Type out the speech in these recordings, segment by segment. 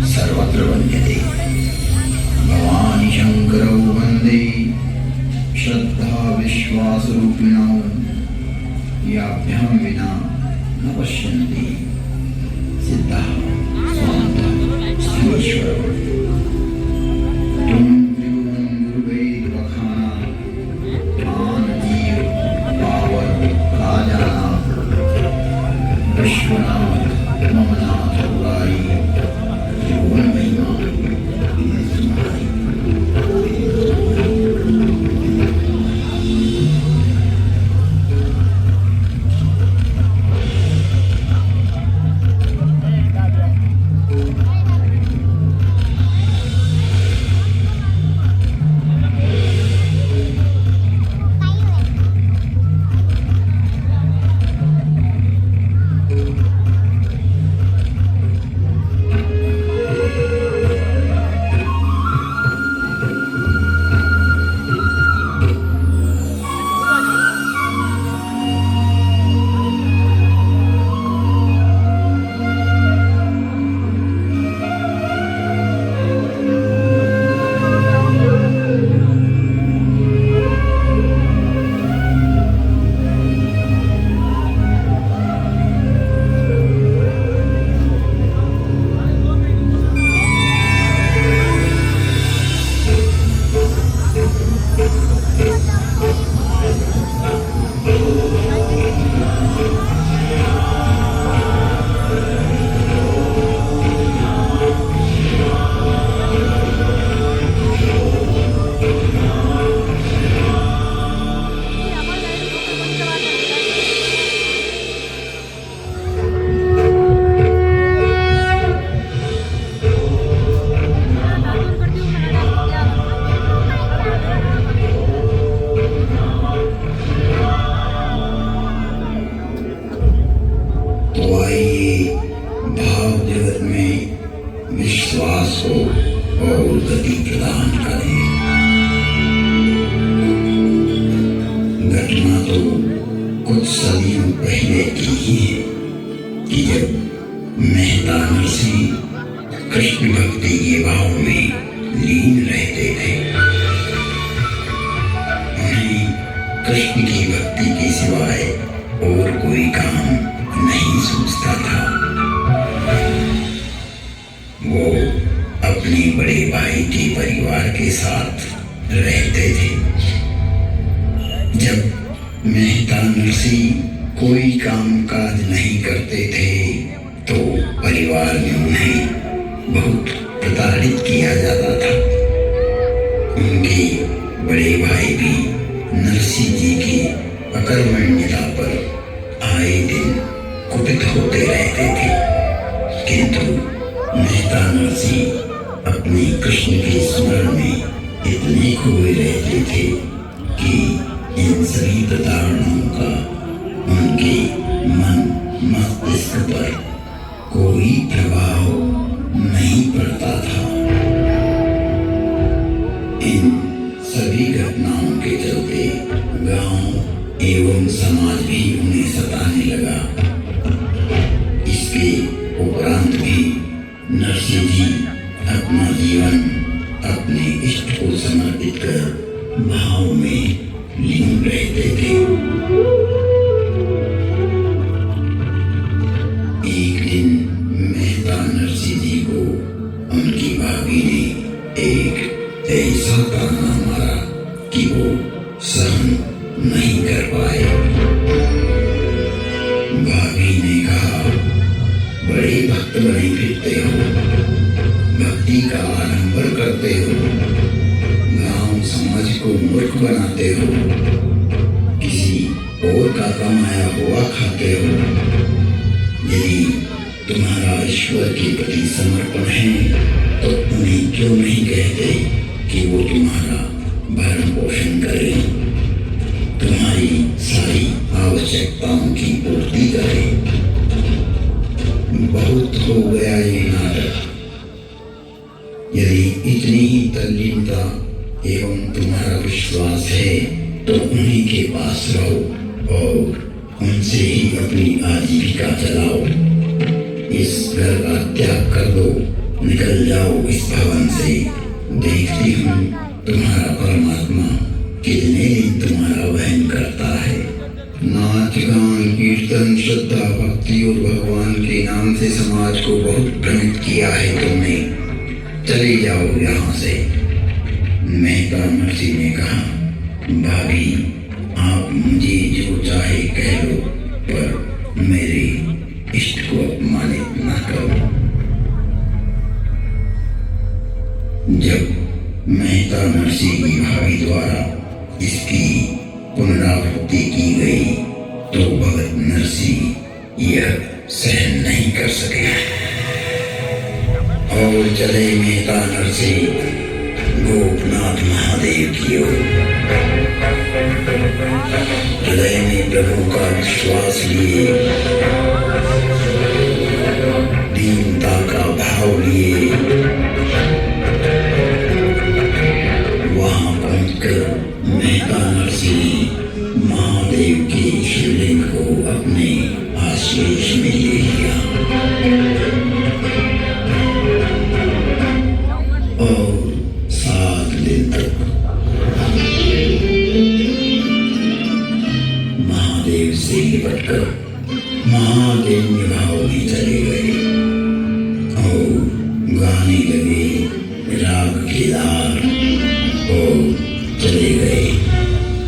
सर्वत्र वन्द्यते। भवानी शंकरौ वन्दे श्रद्धा विश्वासरूपिणौ याभ्यां विना न पश्यन्ति सिद्धः स्वान्तः स्थीश्वरः। तुम त्रिभुवन गुरुवेद बखाना आन जीव पावर राजाना विश्वनाथ ममनाथ पुरारी त्रिभुवन महिमा तुम्हारी। भाव जगत में विश्वास हो और गति प्रदान करे। घटना तो कुछ सदियों पहले की ही है कि जब मेहता ऋषि कृष्ण भक्ति के भाव में लीन रहते थे। उन्हें कृष्ण की भक्ति के सिवाय और कोई काम नहीं सूझता था। वो अपने बड़े भाई के परिवार के साथ रहते थे। जब मेहता नरसिंह कोई काम काज नहीं करते थे तो परिवार में उन्हें बहुत प्रताड़ित किया जाता था। उनके बड़े भाई भी नरसिंह जी की अकर्मण्यता पर आए दिन कुपित होते रहते थे, किंतु मेहता नरसिंह अपने कृष्ण के स्मरण में इतने खोए रहते थे कि इन सभी प्रताड़नाओं का उनके मन मस्तिष्क पर कोई प्रभाव नहीं पड़ता था। इन सभी घटनाओं के चलते गांव एवं समाज भी उन्हें सताने लगा। इसके उपरांत भी नरसिंह जी अपना जीवन अपने इष्ट को समर्पित कर भाव में लीन रहते थे। एक दिन मेहता नरसिंह जी को उनकी भाभी ने एक ऐसा ताना मारा कि वो सहन नहीं कर पाए। भाभी ने कहा, बड़े भक्त बने फिरते हो, भक्ति का आडंबर करते हो, गांव समाज को मूर्ख बनाते हो, किसी और का कमाया हुआ खाते हो। यदि तुम्हारा ईश्वर के प्रति समर्पण है तो उन्हें क्यों नहीं कहते कि वो तुम्हारा भरण पोषण करें, तुम्हारी सारी आवश्यकताओं की पूर्ति करें। बहुत हो गया ये नाटक। यदि इतनी ही तल्लीनता एवं तुम्हारा विश्वास है तो उन्हीं के पास रहो और उनसे ही अपनी आजीविका चलाओ। इस घर का त्याग कर दो निकल जाओ इस भवन से। देखती हूँ तुम्हारा परमात्मा कितने दिन तुम्हारा वहन करता है। नाच गान कीर्तन श्रद्धा भक्ति और भगवान के नाम से समाज को बहुत भ्रमित किया है तुमने। चले जाओ यहाँ से। मेहता नरसी ने कहा, भाभी आप मुझे जो चाहे कह लो, पर मेरे इष्ट को अपमानित न करो। जब मेहता नरसी की भाभी द्वारा इसकी पुनरावृत्ति की गई तो भगत नरसी यह सहन नहीं कर सके और चले मेहता नरसी गोपनाथ महादेव की ओर। हृदय में प्रभु का विश्वास लिए, दीनता का भाव लिए वहां पहुंचकर मेहता नरसी महादेव के शिवलिंग को अपने आशीष में ले लिया और 7 दिन तक महादेव से लिपटकर महादेव निभाव में चले गए और गाने लगे राग केदार और चले गए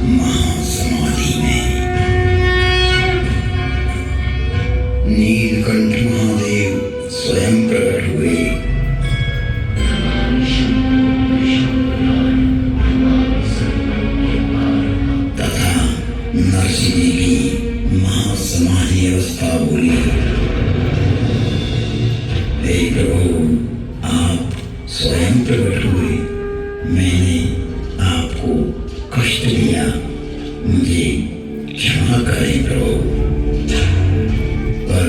महासमाधि में। नीलकंठ महादेव स्वयं प्रकट हुए। तथा नरसिंह जी की महासमाधि अवस्था बोली, हे प्रभु आप स्वयं प्रकट हुए, मैंने आपको कष्ट दिया, मुझे क्षमा करें प्रभु, पर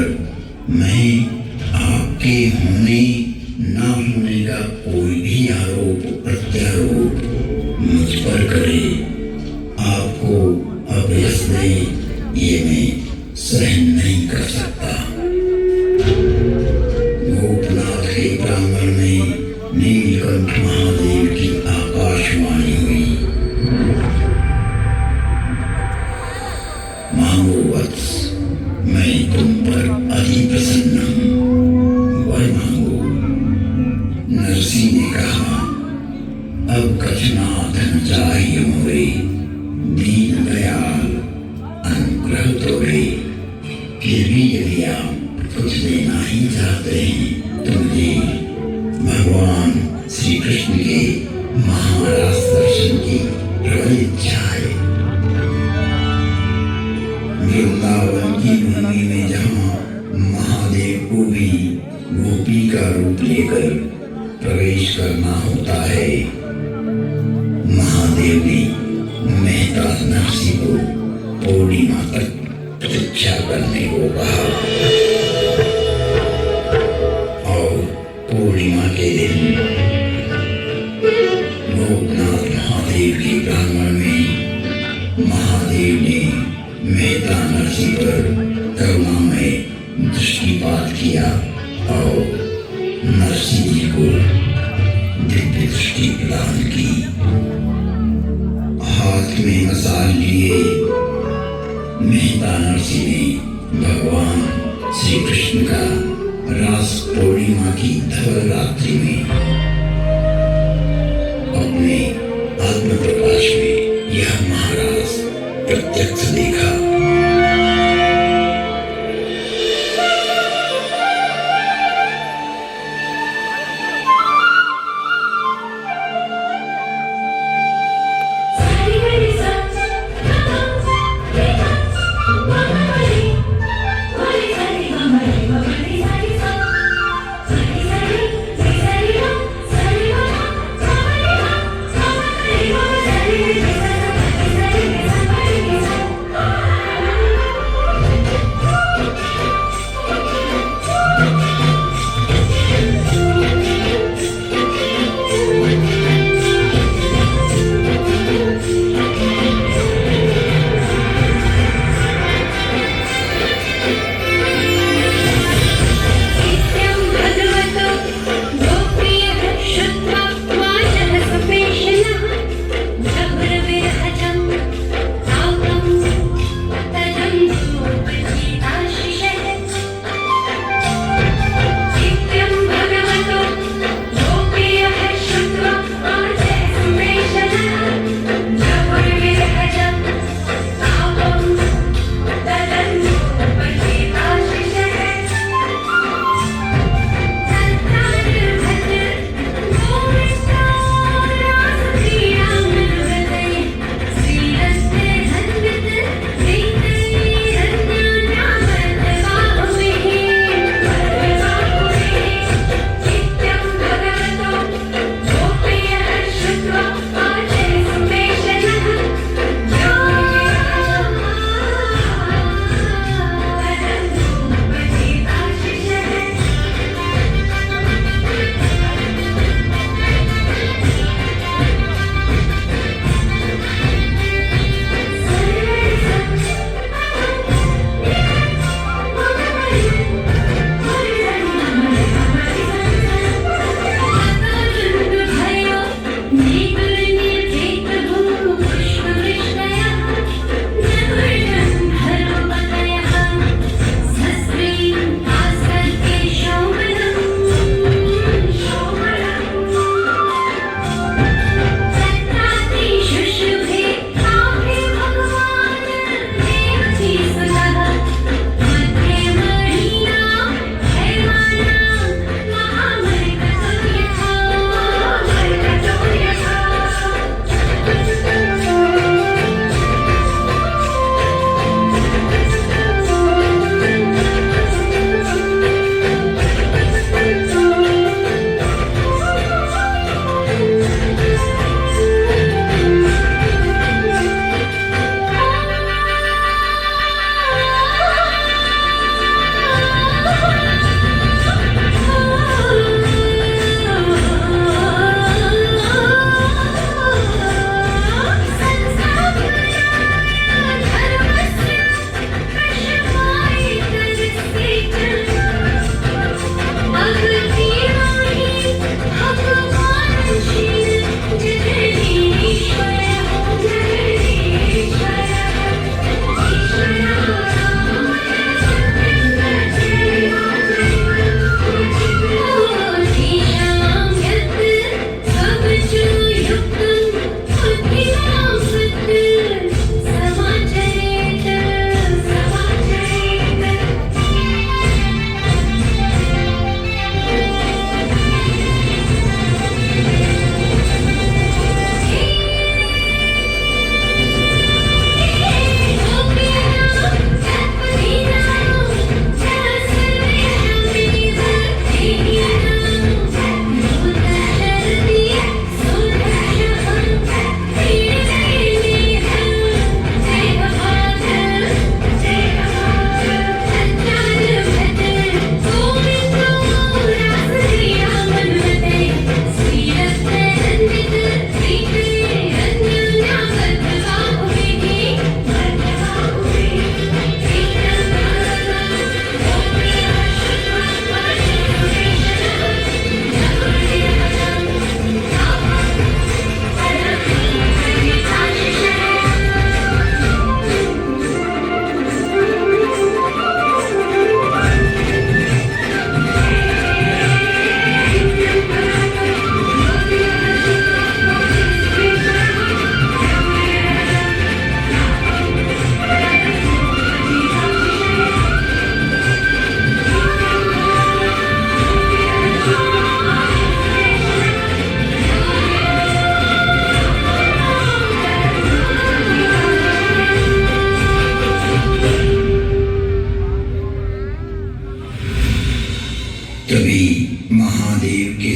मैं आपके होने ना होने का कोई भी आरोप प्रत्यारोप मुझ पर करे, आपको अभ्यस दे, ये मैं सहन नहीं कर सकता। गोपनाथ के प्रांगण में नीलकंठ महादेव की आकाशवाणी हुई, मांगो वत्स, मैं तुम पर अति प्रसन्न हूँ, वर मांगो। नरसिंह ने कहा, अब कछना धन चाहिए मोरे, दीन दयाल अनुग्रह तोरे। फिर भी यदि आप कुछ देना ही चाहते हैं तो मुझे भगवान श्री कृष्ण के महारास दर्शन की प्रबल इच्छा है। वृंदावन की भूमि में जहाँ महादेव को भी गोपी का रूप लेकर प्रवेश करना होता है, महादेव ने मेहता नरसी को पूर्णिमा तक प्रतीक्षा करने को कहा और पूर्णिमा के दिन गोपनाथ महादेव के प्रांगण में महादेव ने मेहता नरसी पर करुणा में दृष्टिपात किया और नरसी जी को दिव्य दृष्टि प्रदान की। हाथ में मसाल लिए मेहता नरसी ने भगवान श्री कृष्ण का रास पूर्णिमा की धवल रात्रि में अपने आत्म प्रकाश में यह महाराज प्रत्यक्ष देखा।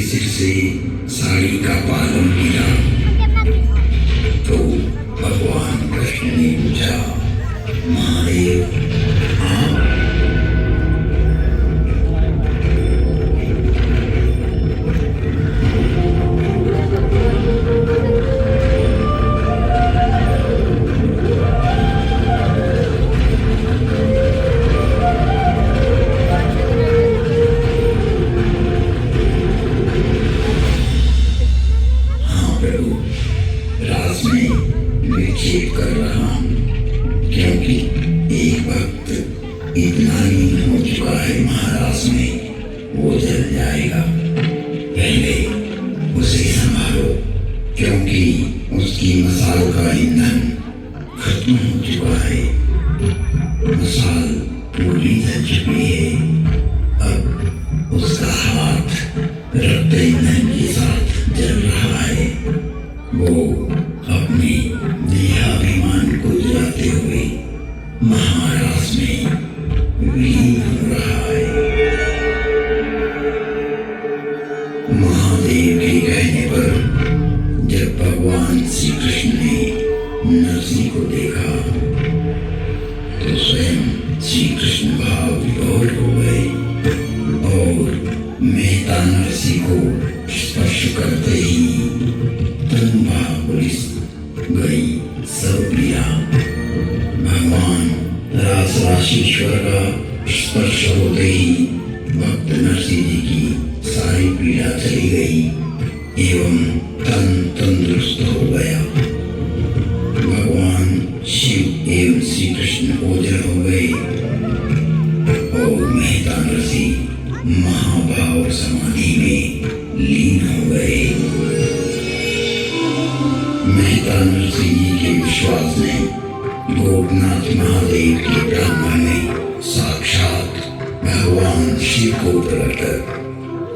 सिर से साड़ी का पालन गिरा तो भगवान कृष्ण ने पूछा, महादेव आप? रास में विक्षेप कर रहा हूं, क्योंकि एक भक्त इतना लीन हो चुका है महारास में, वो जल जाएगा। पहले उसे संभालो, क्योंकि उसकी मसाल का ईंधन खत्म हो चुका है। मसाल पूरी जल चुकी है। अब उसका हाथ रक्त ईंधन के साथ जल रहा है। वो अपने देहाभिमान को जलाते हुए महारास में विलीन हो रहा है। महादेव के कहने पर जब भगवान श्री कृष्ण ने नरसिंह को देखा तो स्वयं श्री कृष्ण भाव विभोर हो गए और मेहता नरसिंह को स्पर्श करते ही पुलिस गई सब लिया। भगवान रासराशीश्वर का स्पर्श होते ही भक्त नरसिंह जी की सारी पीड़ा चली गई एवं तन तंदुरुस्त हो गया। भगवान शिव एवं श्री कृष्ण ओझल हो गए और मेहता नरसिंह महाभाव समाधि में लीन हो गए। मेहता नरसिंह जी के विश्वास ने गोपनाथ महादेव के प्रांगण में साक्षात भगवान शिव को प्रकट कर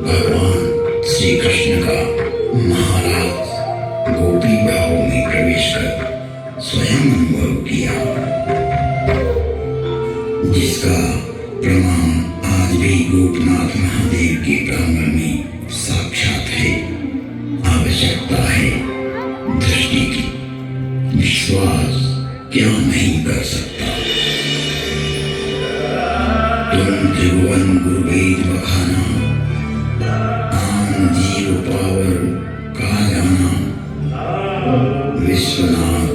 भगवान श्री कृष्ण का महाराज गोपी भाव में प्रवेश कर स्वयं अनुभव किया, जिसका प्रमाण आज भी गोपनाथ महादेव के प्रांगण में साक्षात है। आवश्यकता है दृष्टि की, विश्वास क्या नहीं कर सकता। तुम त्रिभुवन गुरुवेद बखाना, आन जीव पावर का जाना, विश्वनाथ